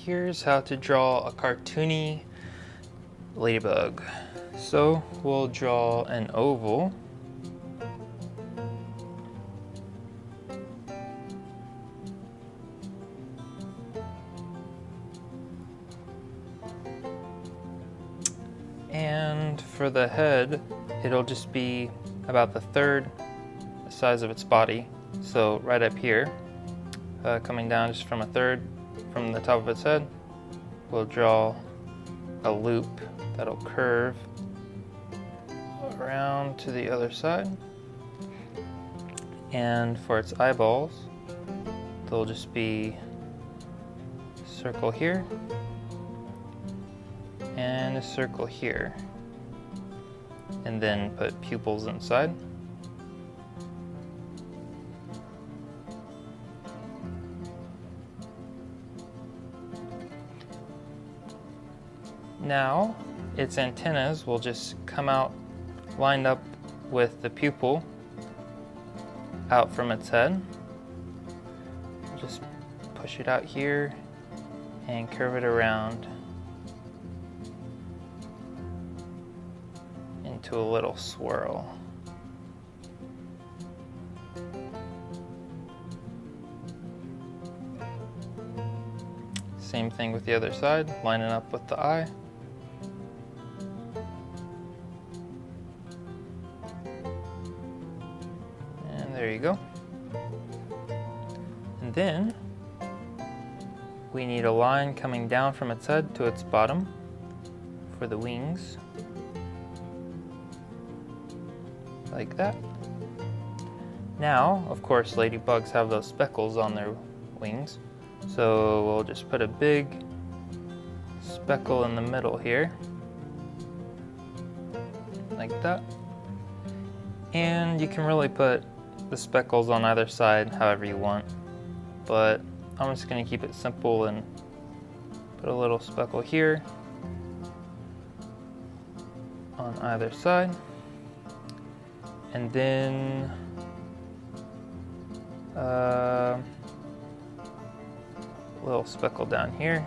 here's how to draw a cartoony ladybug. So we'll draw an oval. And for the head, it'll just be about the third the size of its body. So right up here, coming down just from a third from the top of its head, we'll draw a loop that'll curve around to the other side. And for its eyeballs, they'll just be a circle here and a circle here, and then put pupils inside. Now its antennas will just come out lined up with the pupil out from its head. Just push it out here and curve it around into a little swirl. Same thing with the other side, lining up with the eye. And there you go. And then we need a line coming down from its head to its bottom for the wings. Like that. Now, of course, ladybugs have those speckles on their wings, so we'll just put a big speckle in the middle here, like that. And you can really put the speckles on either side however you want, but I'm just going to keep it simple and put a little speckle here on either side. And then a little speckle down here.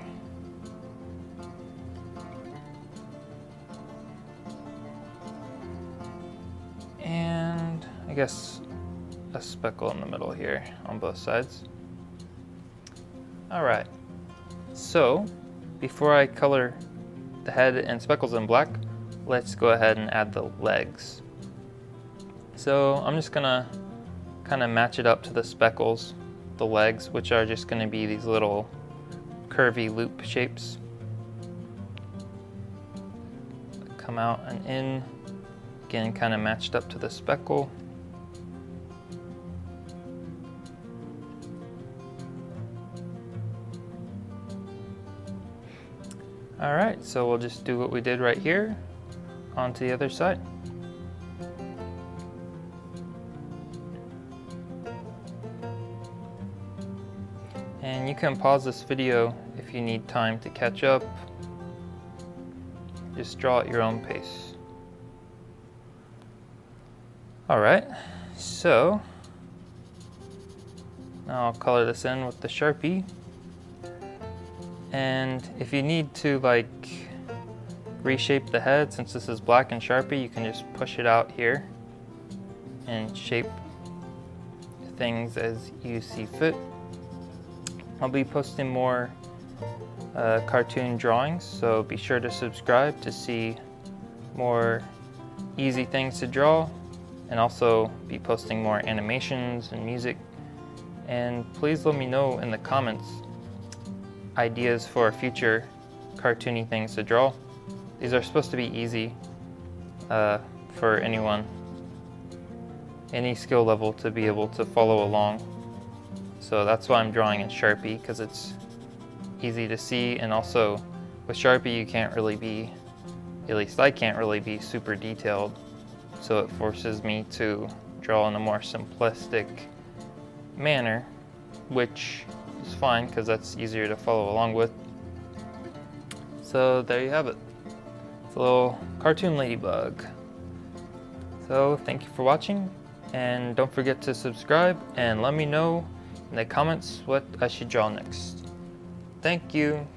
And I guess a speckle in the middle here on both sides. Alright, so before I color the head and speckles in black, let's go ahead and add the legs. So I'm just gonna kind of match it up to the speckles, the legs, which are just gonna be these little curvy loop shapes. Come out and in, again kind of matched up to the speckle. Alright, so we'll just do what we did right here onto the other side. And you can pause this video if you need time to catch up. Just draw at your own pace. Alright, so now I'll color this in with the Sharpie. And if you need to like reshape the head, since this is black and Sharpie, you can just push it out here and shape things as you see fit. I'll be posting more cartoon drawings, so be sure to subscribe to see more easy things to draw, and also be posting more animations and music. And please let me know in the comments ideas for future cartoony things to draw. These are supposed to be easy for anyone, any skill level, to be able to follow along. So that's why I'm drawing in Sharpie, because it's easy to see, and also with Sharpie you can't really be, at least I can't really be super detailed, so it forces me to draw in a more simplistic manner, which is fine because that's easier to follow along with. So there you have it. It's a little cartoon ladybug. So thank you for watching, and don't forget to subscribe and let me know in the comments what I should draw next. Thank you.